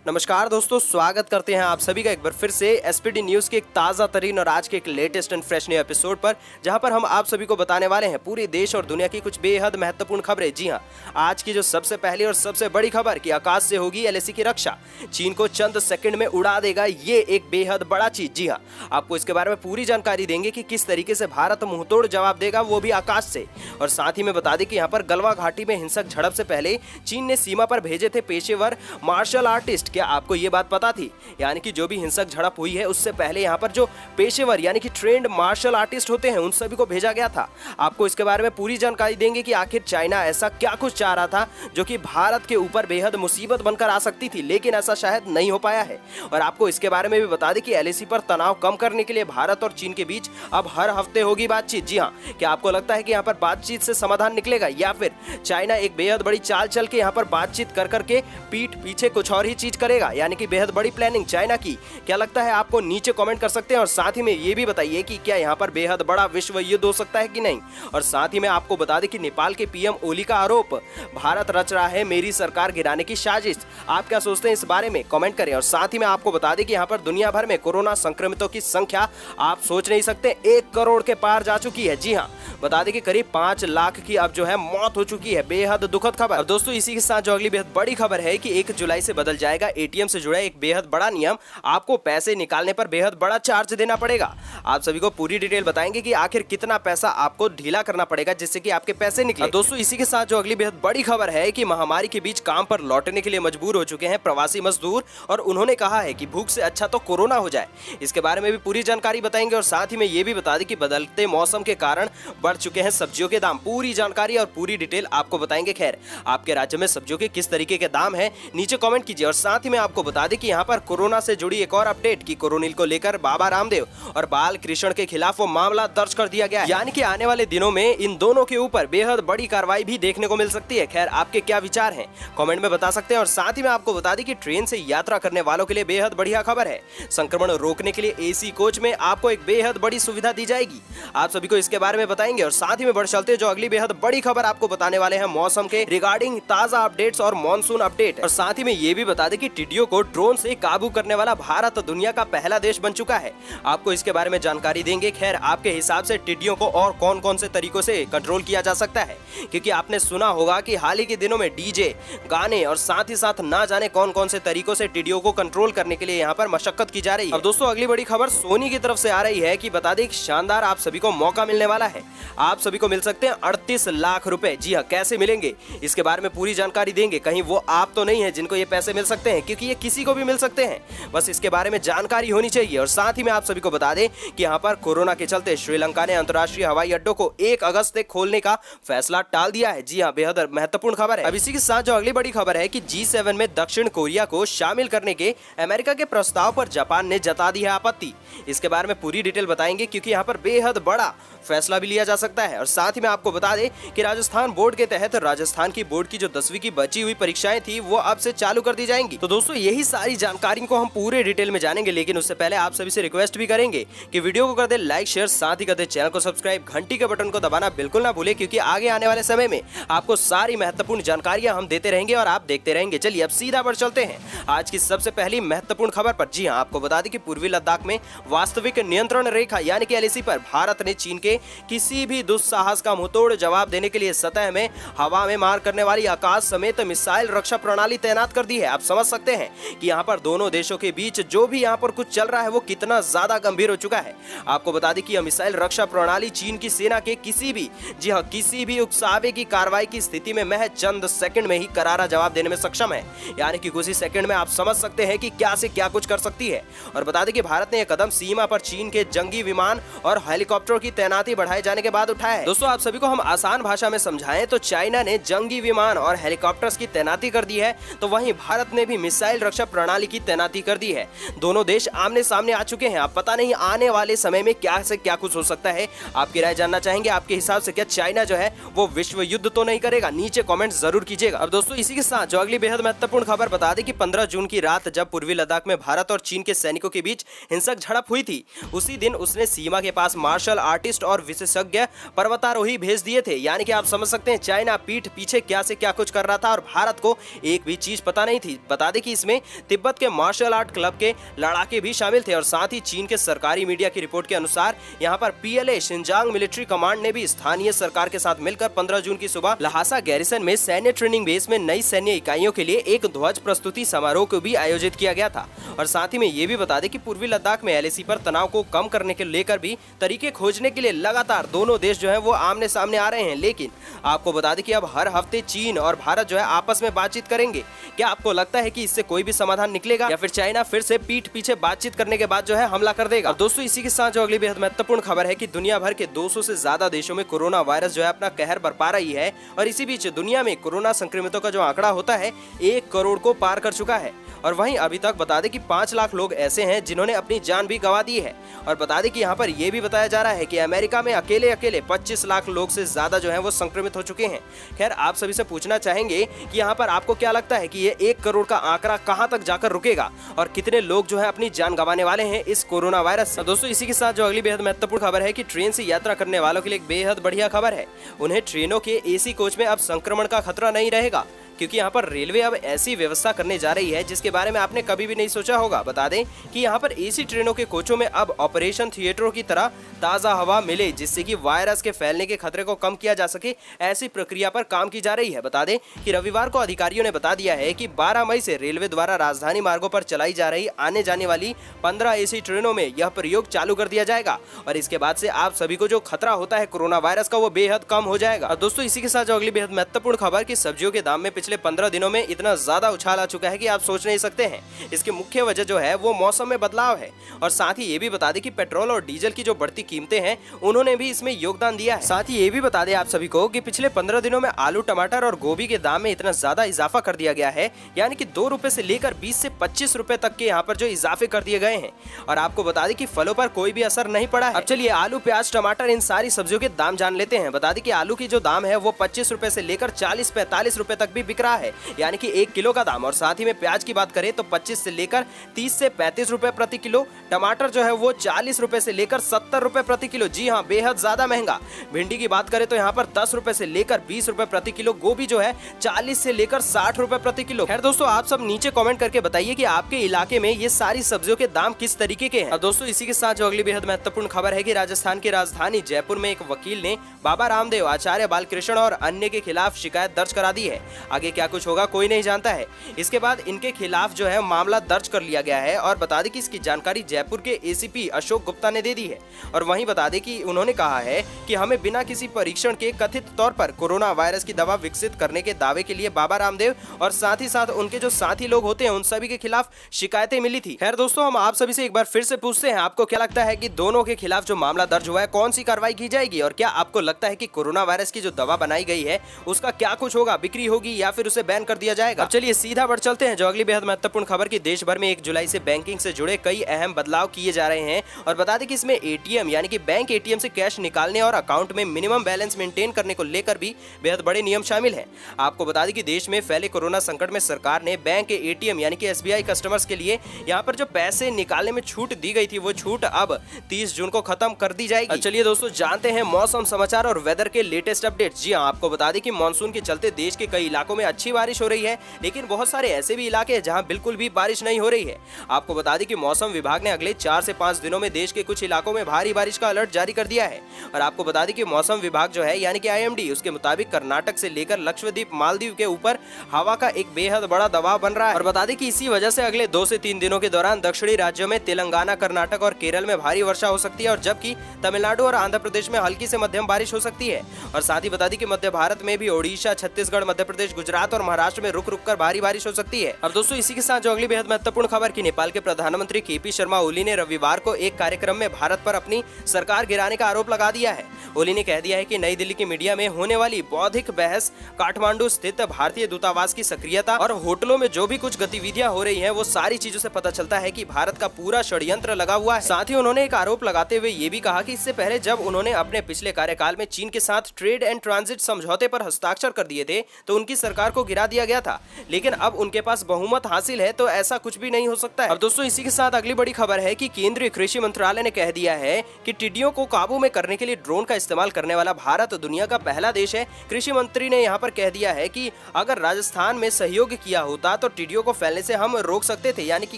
नमस्कार दोस्तों, स्वागत करते हैं आप सभी का एक बार फिर से एसपीडी न्यूज़ के एक ताज़ा तरीन और आज के एक latest and fresh new episode पर, जहां पर हम आप सभी को बताने वाले हैं पूरे देश और दुनिया की कुछ बेहद महत्वपूर्ण खबरें। जी हां, आज की जो सबसे पहली और सबसे बड़ी खबर कि आकाश से होगी एलएसी की रक्षा, चीन को चंद सेकंड में उड़ा देगा ये एक बेहद बड़ा चीज। जी हाँ, आपको इसके बारे में पूरी जानकारी देंगे कि किस तरीके से भारत मुंहतोड़ जवाब देगा, वो भी आकाश से। और साथ ही में बता दें कि यहाँ पर गलवा घाटी में हिंसक झड़प से पहले चीन ने सीमा पर भेजे थे पेशेवर मार्शल आर्टिस्ट। क्या आपको ये बात पता थी? यानी कि जो भी हिंसक झड़प हुई है उससे पहले यहाँ पर जो पेशेवर यानी कि ट्रेंड मार्शल आर्टिस्ट होते हैं उन सभी को भेजा गया था। आपको इसके बारे में पूरी जानकारी देंगे कि आखिर चाइना ऐसा क्या कुछ चाह रहा था जो कि भारत के ऊपर बेहद मुसीबत बनकर आ सकती थी, लेकिन ऐसा शायद नहीं हो पाया है। और आपको इसके बारे में भी बता दें कि एलएसी पर तनाव कम करने के लिए भारत और चीन के बीच अब हर हफ्ते होगी बातचीत। जी हाँ, क्या आपको लगता है कि यहाँ पर बातचीत से समाधान निकलेगा या फिर चाइना एक बेहद बड़ी चाल चल के यहाँ पर बातचीत कर करके पीठ पीछे कुछ और ही चीज करेगा, यानी कि बेहद बड़ी प्लानिंग चाइना की? क्या लगता है आपको? नीचे कमेंट कर सकते हैं। और साथ ही में ये भी बताइए कि क्या यहाँ पर बेहद बड़ा विश्व युद्ध हो सकता है कि नहीं। और साथ ही में आपको बता दें कि नेपाल के पीएम ओली का आरोप, भारत रच रहा है मेरी सरकार गिराने की साजिश। आप क्या सोचते हैं इस बारे में? कमेंट करें। और साथ ही में आपको बता दें कि यहाँ पर दुनिया भर में कोरोना संक्रमितों की संख्या आप सोच नहीं सकते 1 करोड़ के पार जा चुकी है। जी हाँ, बता दें कि करीब 5 लाख की अब जो है मौत हो चुकी है। बेहद दुखद खबर। दोस्तों, इसी के साथ जो अगली बेहद बड़ी खबर है कि 1 जुलाई से बदल जाएगा एटीएम से जुड़ा एक बेहद बड़ा नियम। आपको पैसे निकालने पर बेहद बड़ा चार्ज देना पड़ेगा। आप सभी को पूरी डिटेल बताएंगे कि आखिर कितना पैसा आपको ढीला करना पड़ेगा जिससे कि आपके पैसे निकले। दोस्तों, इसी के साथ जो अगली बेहद बड़ी खबर है कि महामारी के बीच काम पर लौटने के लिए मजबूर हो चुके हैं प्रवासी मजदूर, और उन्होंने कहा है कि भूख से अच्छा तो कोरोना हो जाए। इसके बारे में भी पूरी जानकारी बताएंगे। और साथ ही में ये भी बता दें कि बदलते मौसम के कारण बढ़ चुके हैं सब्जियों के दाम। पूरी जानकारी और पूरी डिटेल आपको बताएंगे। खैर, आपके राज्य में सब्जियों के किस तरीके के दाम है नीचे कमेंट कीजिए। और साथ ही में आपको बता दें कि यहाँ पर कोरोना से जुड़ी एक और अपडेट कि कोरोनिल को लेकर बाबा रामदेव और बाल कृष्ण के खिलाफ वो मामला दर्ज कर दिया गया है, यानी कि आने वाले दिनों में इन दोनों के ऊपर बेहद बड़ी कार्रवाई भी देखने को मिल सकती है। खैर, आपके क्या विचार हैं कमेंट में बता सकते हैं। और साथ ही में आपको बता दें कि ट्रेन से यात्रा करने वालों के लिए बेहद बढ़िया खबर है। संक्रमण रोकने के लिए एसी कोच में आपको एक बेहद बड़ी सुविधा दी जाएगी। आप सभी को इसके बारे में बताएंगे। और साथ ही में बढ़ चलते जो अगली बेहद बड़ी खबर आपको बताने वाले हैं मौसम के रिगार्डिंग ताजा अपडेट्स और मॉनसून अपडेट। और साथ ही में ये भी बता दें कि टिड्डियों को ड्रोन से काबू करने वाला भारत दुनिया का पहला देश बन चुका है। आपको इसके बारे में जानकारी देंगे। खैर, आपके हिसाब से टिड्डियों को और कौन कौन से तरीकों से कंट्रोल किया जा सकता है? क्योंकि आपने सुना होगा कि हाल ही के दिनों में डीजे गाने और साथ ही साथ ना जाने कौन कौन से तरीकों से टिड्डियों को कंट्रोल करने के लिए यहाँ पर मशक्कत की जा रही है। अब दोस्तों, अगली बड़ी खबर सोनी की तरफ से आ रही है कि बता दें शानदार आप सभी को मौका मिलने वाला है। आप सभी को मिल सकते हैं 38 लाख रुपए। जी हाँ, कैसे मिलेंगे इसके बारे में पूरी जानकारी देंगे। कहीं वो आप तो नहीं है जिनको ये पैसे मिल सकते हैं, क्योंकि ये किसी को भी मिल सकते हैं, बस इसके बारे में जानकारी होनी चाहिए। और साथ ही में आप सभी को बता दें कि यहाँ पर कोरोना के चलते श्रीलंका ने अंतर्राष्ट्रीय हवाई अड्डों को 1 अगस्त तक खोलने का फैसला टाल दिया है। जी हाँ, बेहद महत्वपूर्ण खबर है। अब इसी के साथ जो अगली बड़ी खबर है कि G7 में दक्षिण कोरिया को शामिल करने के अमेरिका के प्रस्ताव पर जापान ने जता दी है आपत्ति। इसके बारे में पूरी डिटेल बताएंगे, क्योंकि यहाँ पर बेहद बड़ा फैसला भी लिया जा सकता है। और साथ ही में आपको बता दें कि राजस्थान बोर्ड के तहत राजस्थान की बोर्ड की जो 10वीं की बची हुई परीक्षाएं थी वो अब से चालू कर दी जाएंगी। तो दोस्तों, यही सारी जानकारी को हम पूरे डिटेल में जानेंगे, लेकिन उससे पहले आप सभी से रिक्वेस्ट भी करेंगे कि वीडियो को कर दे लाइक शेयर, साथ ही कर दे चैनल को सब्सक्राइब, घंटी के बटन को दबाना बिल्कुल ना भूले, क्योंकि आगे आने वाले समय में आपको सारी महत्वपूर्ण जानकारियां हम देते रहेंगे और आप देखते रहेंगे। चलिए अब सीधा बढ़ चलते हैं आज की सबसे पहली महत्वपूर्ण खबर पर। जी हाँ, आपको बता दें कि पूर्वी लद्दाख में वास्तविक नियंत्रण रेखा यानी कि एलएसी पर भारत ने चीन के किसी भी दुस्साहस का मुंहतोड़ जवाब देने के लिए सतह में हवा में मार करने वाली आकाश समेत मिसाइल रक्षा प्रणाली तैनात कर दी है। आप समझ सकते हैं कि यहाँ पर दोनों देशों के बीच जो भी यहाँ पर कुछ चल रहा है वो कितना ज्यादा गंभीर हो चुका है। आपको बता दें कि यह मिसाइल रक्षा प्रणाली चीन की सेना के किसी भी, जी हाँ, किसी भी उकसावे की कार्रवाई की स्थिति में महज चंद सेकंड में ही करारा जवाब देने में सक्षम है। यानी कि कुछ ही सेकंड में आप समझ सकते हैं कि क्या से क्या कुछ कर सकती है। और बता दें कि भारत ने यह कदम सीमा पर चीन के जंगी विमान और हेलीकॉप्टर की तैनाती बढ़ाए जाने के बाद उठाया है। दोस्तों, आप सभी को हम आसान भाषा में समझाएं तो चाइना ने जंगी विमान और हेलीकॉप्टर्स की तैनाती कर दी है, तो वहीं भारत ने भी मिसाइल रक्षा प्रणाली की तैनाती कर दी है। दोनों देश आमने सामने आ चुके हैं। आप पता नहीं आने वाले समय में क्या से क्या कुछ हो सकता है। आपकी राय जानना चाहेंगे। आपके हिसाब से क्या चाइना जो है वो विश्व युद्ध तो नहीं करेगा? नीचे कमेंट जरूर कीजिएगा। अब दोस्तों, इसी के साथ जो अगली बेहद महत्वपूर्ण खबर बता दें कि 15 जून की रात जब पूर्वी लद्दाख में भारत और चीन के सैनिकों के बीच हिंसक झड़प हुई थी, उसी दिन उसने सीमा के पास मार्शल आर्टिस्ट और विशेषज्ञ पर्वतारोही भेज दिए थे। यानी कि आप समझ सकते हैं चाइना पीठ पीछे क्या से क्या कुछ कर रहा था और भारत को एक भी चीज पता नहीं थी। बता दें कि इसमें तिब्बत के मार्शल आर्ट क्लब के लड़ाके भी शामिल थे और साथ ही चीन के सरकारी मीडिया की रिपोर्ट के अनुसार यहाँ पर PLA शिनजांग मिलिट्री कमांड ने भी स्थानीय सरकार के साथ मिलकर 15 जून की सुबह लहासा गैरिसन में सैन्य ट्रेनिंग बेस में नई सैन्य इकाइयों के लिए एक ध्वज प्रस्तुति समारोह को भी आयोजित किया गया था। और साथ ही में ये भी बता दें कि पूर्वी लद्दाख में LAC पर तनाव को कम करने के लेकर भी तरीके खोजने के लिए लगातार दोनों देश जो है वो आमने सामने आ रहे हैं। लेकिन आपको बता दें कि अब हर हफ्ते चीन और भारत जो है आपस में बातचीत करेंगे। क्या आपको लगता है कि इससे कोई भी समाधान निकलेगा या फिर चाइना फिर से पीठ पीछे बातचीत करने के बाद जो है हमला कर देगा? दोस्तों इसी के साथ जो अगली बेहद महत्वपूर्ण खबर है कि दुनिया भर के 200 से ज्यादा देशों में कोरोना वायरस जो है अपना कहर बरपा रही है और इसी बीच दुनिया में कोरोना संक्रमितों का जो आंकड़ा होता है 1 करोड़ को पार कर चुका है। और वहीं अभी तक बता दें कि 5 लाख लोग ऐसे हैं जिन्होंने अपनी जान भी गंवा दी है। और बता दें कि यहाँ पर यह भी बताया जा रहा है कि अमेरिका में अकेले 25 लाख लोग से ज्यादा जो है वो संक्रमित हो चुके हैं। खैर आप सभी से पूछना चाहेंगे कि यहाँ पर आपको क्या लगता है कि ये 1 करोड़ का आंकड़ा कहाँ तक जाकर रुकेगा और कितने लोग जो है अपनी जान गंवाने वाले हैं इस कोरोना वायरस से? दोस्तों इसी के साथ जो अगली बेहद महत्वपूर्ण खबर है कि ट्रेन से यात्रा करने वालों के लिए एक बेहद बढ़िया खबर है। उन्हें ट्रेनों के AC कोच में अब संक्रमण का खतरा नहीं रहेगा, क्योंकि यहाँ पर रेलवे अब ऐसी व्यवस्था करने जा रही है जिसके बारे में आपने कभी भी नहीं सोचा होगा। बता दें कि यहाँ पर AC ट्रेनों के कोचों में अब ऑपरेशन थिएटरों की तरह ताज़ा हवा मिले, जिससे कि वायरस के फैलने के खतरे को कम किया जा सके, ऐसी प्रक्रिया पर काम की जा रही है। बता दें कि रविवार को अधिकारियों ने बता दिया है कि 12 मई से रेलवे द्वारा राजधानी मार्गों पर चलाई जा रही आने जाने वाली 15 AC ट्रेनों में यह प्रयोग चालू कर दिया जाएगा और इसके बाद से आप सभी को जो खतरा होता है कोरोना वायरस का वो बेहद कम हो जाएगा। दोस्तों इसी के साथ जो अगली बेहद महत्वपूर्ण खबर कि सब्जियों के दाम में पिछले 15 दिनों में इतना ज्यादा उछाल आ चुका है कि आप सोच नहीं सकते हैं। इसकी मुख्य वजह जो है वो मौसम में बदलाव है और साथ ही ये भी बता दें कि पेट्रोल और डीजल की जो बढ़ती कीमतें हैं उन्होंने भी इसमें योगदान दिया है। साथ ही ये भी बता दें आप सभी को कि पिछले 15 दिनों में आलू, टमाटर और गोभी के दाम में इतना ज्यादा इजाफा कर दिया गया है, यानी कि 2 रुपए से लेकर 20 से 25 रुपए तक के यहाँ पर जो इजाफे कर दिए गए हैं। और आपको बता दें कि फलों पर कोई भी असर नहीं पड़ा है। अब चलिए आलू, प्याज, टमाटर इन सारी सब्जियों के दाम जान लेते हैं। बता दें कि आलू की जो दाम है वो 25 रुपए से लेकर 40-45 रुपए तक भी बिक रहा है, यानी कि 1 किलो का दाम। और साथ ही में प्याज की बात करें तो 25 से लेकर 30 से 35 रुपए प्रति किलो, टमाटर जो है वो 40 रुपए से लेकर 70 रुपए प्रति किलो, जी हाँ बेहद ज्यादा महंगा। भिंडी की बात करें तो यहाँ पर 10 रुपए से लेकर 20 रुपए प्रति किलो, गोभी जो है 40 से लेकर 60 रुपए प्रति किलो। खैर दोस्तों आप सब नीचे कमेंट करके बताइए कि आपके इलाके में ये सारी सब्जियों के दाम किस तरीके के हैं। दोस्तों इसी के साथ जो अगली बेहद महत्वपूर्ण खबर है कि राजस्थान की राजधानी जयपुर में एक वकील ने बाबा रामदेव, आचार्य बालकृष्ण और अन्य के खिलाफ शिकायत दर्ज करा दी है। आगे क्या कुछ होगा कोई नहीं जानता है। इसके बाद इनके खिलाफ जो है मामला दर्ज कर लिया गया है और बता दें कि इसकी जानकारी जयपुर के ACP अशोक गुप्ता ने दे दी है। और वहीं बता दें कि उन्होंने कहा है कि हमें बिना किसी परीक्षण के कथित तौर पर कोरोना वायरस की दवा विकसित करने के दावे के लिए बाबा रामदेव और साथ ही साथ उनके जो साथी लोग होते हैं उन सभी के खिलाफ शिकायतें मिली थी। खैर दोस्तों हम आप सभी से एक बार फिर से पूछते हैं, आपको क्या लगता है कि दोनों के खिलाफ जो मामला दर्ज हुआ है कौन सी कार्रवाई की जाएगी और क्या आपको लगता है कि कोरोना वायरस की जो दवा बनाई गई है उसका क्या कुछ होगा, बिक्री होगी या फिर उसे बैन कर दिया जाएगा? अब चलिए सीधा बढ़ चलते हैं जो अगली बेहद महत्वपूर्ण खबर की देश भर में 1 जुलाई से बैंकिंग से जुड़े कई अहम बदलाव किए जा रहे हैं। और बता दें कि इसमें ATM यानी कि बैंक ATM से कैश निकालने और अकाउंट में मिनिमम बैलेंस मेंटेन करने को लेकर भी बेहद बड़े नियम शामिल हैं। आपको बता दें कि देश में फैले कोरोना संकट में सरकार ने बैंक के ATM यानी कि SBI कस्टमर्स के लिए यहाँ पर जो पैसे निकालने में छूट दी गई थी वो छूट अब 30 जून को खत्म कर दी जाएगी। चलिए दोस्तों जानते हैं मौसम समाचार और वेदर के लेटेस्ट अपडेट। जी हाँ आपको बता दें कि मानसून के चलते देश के कई इलाकों में अच्छी बारिश हो रही है, लेकिन बहुत सारे ऐसे भी इलाके हैं जहां बिल्कुल भी बारिश नहीं हो रही है। आपको बता दें कि मौसम विभाग ने अगले 4 से 5 दिनों में देश के कुछ इलाकों में भारी बारिश का अलर्ट जारी कर दिया है। और आपको बता दें कि मौसम विभाग जो है यानी कि IMD उसके मुताबिक कर्नाटक से लेकर लक्षद्वीप, मालदीव के ऊपर हवा का एक बेहद बड़ा दबाव बन रहा है। और बता दें कि इसी वजह से अगले 2 से 3 दिनों के दौरान दक्षिणी राज्यों में तेलंगाना, कर्नाटक और केरल में भारी वर्षा हो सकती है और जबकि तमिलनाडु और आंध्र प्रदेश में हल्की से मध्यम बारिश हो सकती है। और साथ ही बता दें कि मध्य भारत में भी ओडिशा, छत्तीसगढ़, मध्य प्रदेश, गुजरात और महाराष्ट्र में रुक रुक कर भारी बारिश हो सकती है। अब दोस्तों इसी के साथ जो अगली बेहद महत्वपूर्ण खबर की नेपाल के प्रधानमंत्री KP शर्मा ओली ने रविवार को एक कार्यक्रम में भारत पर अपनी सरकार गिराने का आरोप लगा दिया है। ओली ने कह दिया है कि नई दिल्ली की मीडिया में होने वाली बौद्धिक बहस, काठमांडू स्थित भारतीय दूतावास की सक्रियता और होटलों में जो भी कुछ गतिविधियां हो रही हैं वो सारी चीजों से पता चलता है कि भारत का पूरा षड्यंत्र लगा हुआ है। साथ ही उन्होंने एक आरोप लगाते हुए ये भी कहा कि इससे पहले जब उन्होंने अपने पिछले कार्यकाल में चीन के साथ ट्रेड एंड ट्रांजिट समझौते पर हस्ताक्षर कर दिए थे तो उनकी सरकार सरकार को गिरा दिया गया था, लेकिन अब उनके पास बहुमत हासिल है, तो ऐसा कुछ भी नहीं हो सकता है। अब दोस्तों इसी के साथ अगली बड़ी खबर है कि केंद्रीय कृषि मंत्रालय ने कह दिया है कि टिड्डियों को काबू में करने के लिए ड्रोन का इस्तेमाल करने वाला भारत दुनिया का पहला देश है। कृषि मंत्री ने यहाँ पर कह दिया है कि अगर राजस्थान में सहयोग किया होता तो टिड्डियों को फैलने से हम रोक सकते थे, यानी कि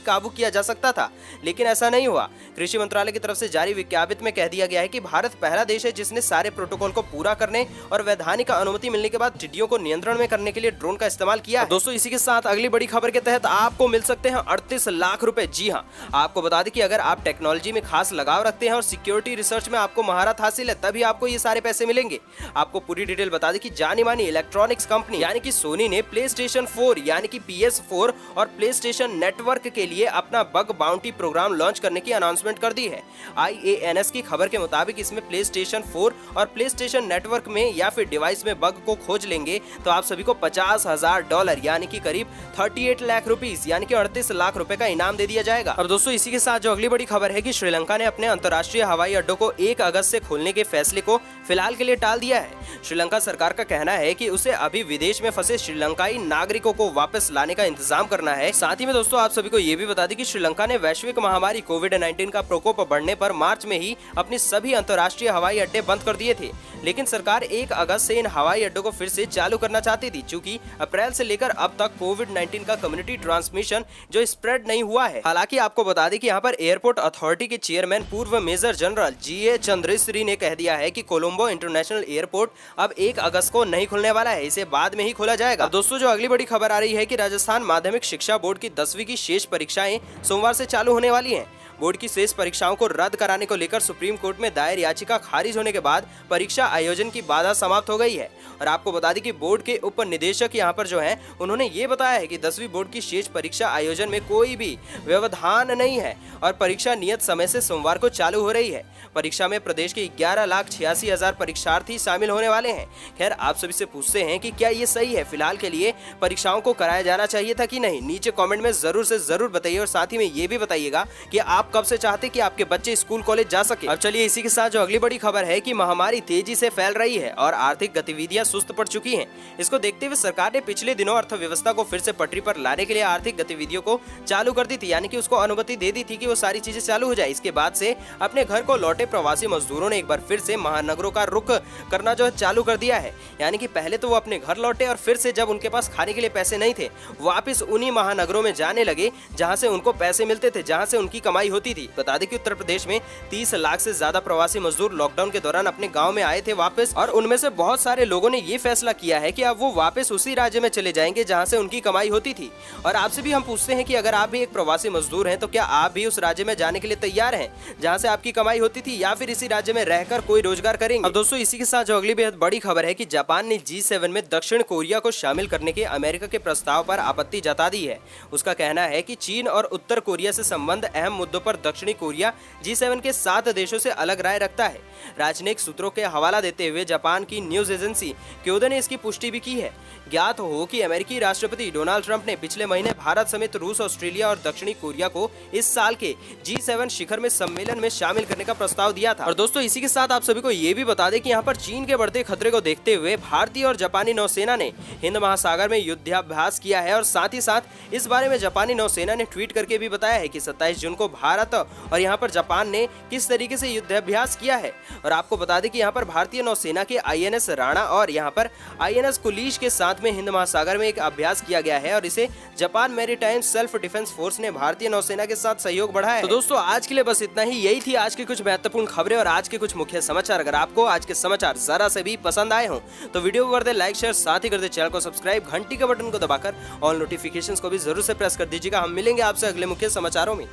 काबू किया जा सकता था, लेकिन ऐसा नहीं हुआ। कृषि मंत्रालय की तरफ से जारी विज्ञप्ति में कह दिया गया है कि भारत पहला देश है जिसने सारे प्रोटोकॉल को पूरा करने और वैधानिक अनुमति मिलने के बाद टिड्डियों को नियंत्रण में करने के लिए ड्रोन का इस्तेमाल किया। दोस्तों इसी के साथ अगली बड़ी खबर के तहत आपको मिल सकते हैं 38 लाख रुपए। जी हाँ, आपको बता दें कि अगर आप टेक्नोलॉजी में खास लगाव रखते हैं और सिक्योरिटी रिसर्च में आपको महारत हासिल है, तभी आपको ये सारे पैसे मिलेंगे। आपको पूरी डिटेल बता दें कि जानी मानी इलेक्ट्रॉनिक्स कंपनी यानी कि सोनी ने PlayStation 4 यानी कि PS4 और PlayStation नेटवर्क के लिए अपना बग बाउंटी प्रोग्राम लॉन्च करने की अनाउंसमेंट कर दी है। IANS की खबर के मुताबिक इसमें PlayStation 4 और PlayStation नेटवर्क में या फिर डिवाइस में बग को खोज लेंगे तो आप सभी को $50,000 यानी कि करीब 38 लाख रुपीस यानी कि 38 लाख रुपए का इनाम दे दिया जाएगा। अब दोस्तों इसी के साथ जो अगली बड़ी खबर है कि श्रीलंका ने अपने अंतर्राष्ट्रीय हवाई अड्डों को 1 अगस्त से खोलने के फैसले को फिलहाल के लिए टाल दिया है। श्रीलंका सरकार का कहना है कि उसे अभी विदेश में फंसे श्रीलंकाई नागरिकों को वापस लाने का इंतजाम करना है। साथ ही में दोस्तों आप सभी को ये भी बता दें कि श्रीलंका ने वैश्विक महामारी कोविड-19 का प्रकोप बढ़ने पर मार्च में ही अपनी सभी अंतर्राष्ट्रीय हवाई अड्डे बंद कर दिए थे, लेकिन सरकार 1 अगस्त से इन हवाई अड्डों को फिर से चालू करना चाहती थी, चूंकि अप्रैल से लेकर अब तक कोविड-19 का कम्युनिटी ट्रांसमिशन जो स्प्रेड नहीं हुआ है। हालांकि आपको बता दें कि यहाँ पर एयरपोर्ट अथॉरिटी के चेयरमैन पूर्व मेजर जनरल GA चंद्रेश्वरी ने कह दिया है कि कोलंबो इंटरनेशनल एयरपोर्ट अब 1 अगस्त को नहीं खुलने वाला है, इसे बाद में ही खोला जाएगा। दोस्तों जो अगली बड़ी खबर आ रही है कि राजस्थान माध्यमिक शिक्षा बोर्ड की 10वीं की शेष परीक्षाएं सोमवार से चालू होने वाली हैं। बोर्ड की शेष परीक्षाओं को रद्द कराने को लेकर सुप्रीम कोर्ट में दायर याचिका खारिज होने के बाद परीक्षा आयोजन की बाधा समाप्त हो गई है। और आपको बता दें कि बोर्ड के उप निदेशक यहाँ पर जो हैं उन्होंने ये बताया है कि 10वीं बोर्ड की शेष परीक्षा आयोजन में कोई भी व्यवधान नहीं है और परीक्षा नियत समय से सोमवार को चालू हो रही है। परीक्षा में प्रदेश के 11,86,000 परीक्षार्थी शामिल होने वाले हैं। खैर आप सभी से पूछते हैं कि क्या ये सही है, फिलहाल के लिए परीक्षाओं को कराया जाना चाहिए था कि नहीं? नीचे कमेंट में जरूर से जरूर बताइए और साथ ही में ये भी बताइएगा कि आप कब से चाहते कि आपके बच्चे स्कूल कॉलेज जा सके। अब चलिए इसी के साथ जो अगली बड़ी खबर है कि महामारी तेजी से फैल रही है और आर्थिक गतिविधियां सुस्त पड़ चुकी हैं। इसको देखते हुए सरकार ने पिछले दिनों अर्थव्यवस्था को फिर से पटरी पर लाने के लिए आर्थिक गतिविधियों को चालू कर दी थी, यानी कि उसको अनुमति दे दी थी कि वो सारी चीजें चालू हो जाए। इसके बाद से अपने घर को लौटे प्रवासी मजदूरों ने एक बार फिर से महानगरों का रुख करना जो है चालू कर दिया है। यानी कि पहले तो वो अपने घर लौटे और फिर से जब उनके पास खाने के लिए पैसे नहीं थे वापिस उन्हीं महानगरों में जाने लगे जहाँ से उनको पैसे मिलते थे, जहाँ से उनकी कमाई होती थी। बता दें कि उत्तर प्रदेश में 30 लाख से ज्यादा प्रवासी मजदूर लॉकडाउन के दौरान अपने गांव में आए थे वापस, और उनमें से बहुत सारे लोगों ने ये फैसला किया है कि अब वो वापस उसी राज्य में चले जाएंगे जहां से उनकी कमाई होती थी। और आपसे भी हम पूछते हैं कि अगर आप भी एक प्रवासी मजदूर हैं तो क्या आप भी उस राज्य में जाने के लिए तैयार हैं जहां से आपकी कमाई होती थी, या फिर इसी राज्य में रहकर कोई रोजगार करेंगे? अब दोस्तों इसी के साथ जो अगली बेहद बड़ी खबर है कि जापान ने G7 में दक्षिण कोरिया को शामिल करने के अमेरिका के प्रस्ताव पर आपत्ति जता दी है। उसका कहना है कि चीन और उत्तर कोरिया से संबंध अहम मुद्दों पर दक्षिणी कोरिया G7 के 7 देशों से अलग राय रखता है। राजनयिक सूत्रों के हवाला देते हुए जापान की न्यूज एजेंसी क्योदो ने इसकी पुष्टि भी की है। ज्ञात हो कि अमेरिकी राष्ट्रपति डोनाल्ड ट्रंप ने पिछले महीने भारत समेत रूस, ऑस्ट्रेलिया और दक्षिणी कोरिया को इस साल के G7 शिखर में सम्मेलन में शामिल करने का प्रस्ताव दिया था। और दोस्तों इसी के साथ आप सभी को ये भी बता दें कि यहाँ पर चीन के बढ़ते खतरे को देखते हुए भारतीय और जापानी नौसेना ने हिंद महासागर में युद्धाभ्यास किया है। और साथ ही साथ इस बारे में जापानी नौसेना ने ट्वीट करके भी बताया है कि 27 जून को भारत और यहाँ पर जापान ने किस तरीके से युद्धाभ्यास किया है। और आपको बता दें कि यहाँ पर भारतीय नौसेना के INS राणा और यहाँ पर INS कुलीश के साथ में हिंद महासागर में एक अभ्यास किया गया है और इसे Japan maritime self defence force ने भारतीय नौसेना के साथ सहयोग बढ़ाया है। तो दोस्तों आज के लिए बस इतना ही। यही थी आज की कुछ महत्वपूर्ण खबरें और आज के कुछ मुख्य समाचार। अगर आपको आज के समाचार जरा से भी पसंद आए हों तो वीडियो को कर दे लाइक, शेयर, साथ ही कर दे चैनल को सब्सक्राइब, घंटी के बटन को दबाकर ऑल नोटिफिकेशंस को भी जरूर से प्रेस कर दीजिएगा। हम मिलेंगे आपसे अगले मुख्य समाचारों में।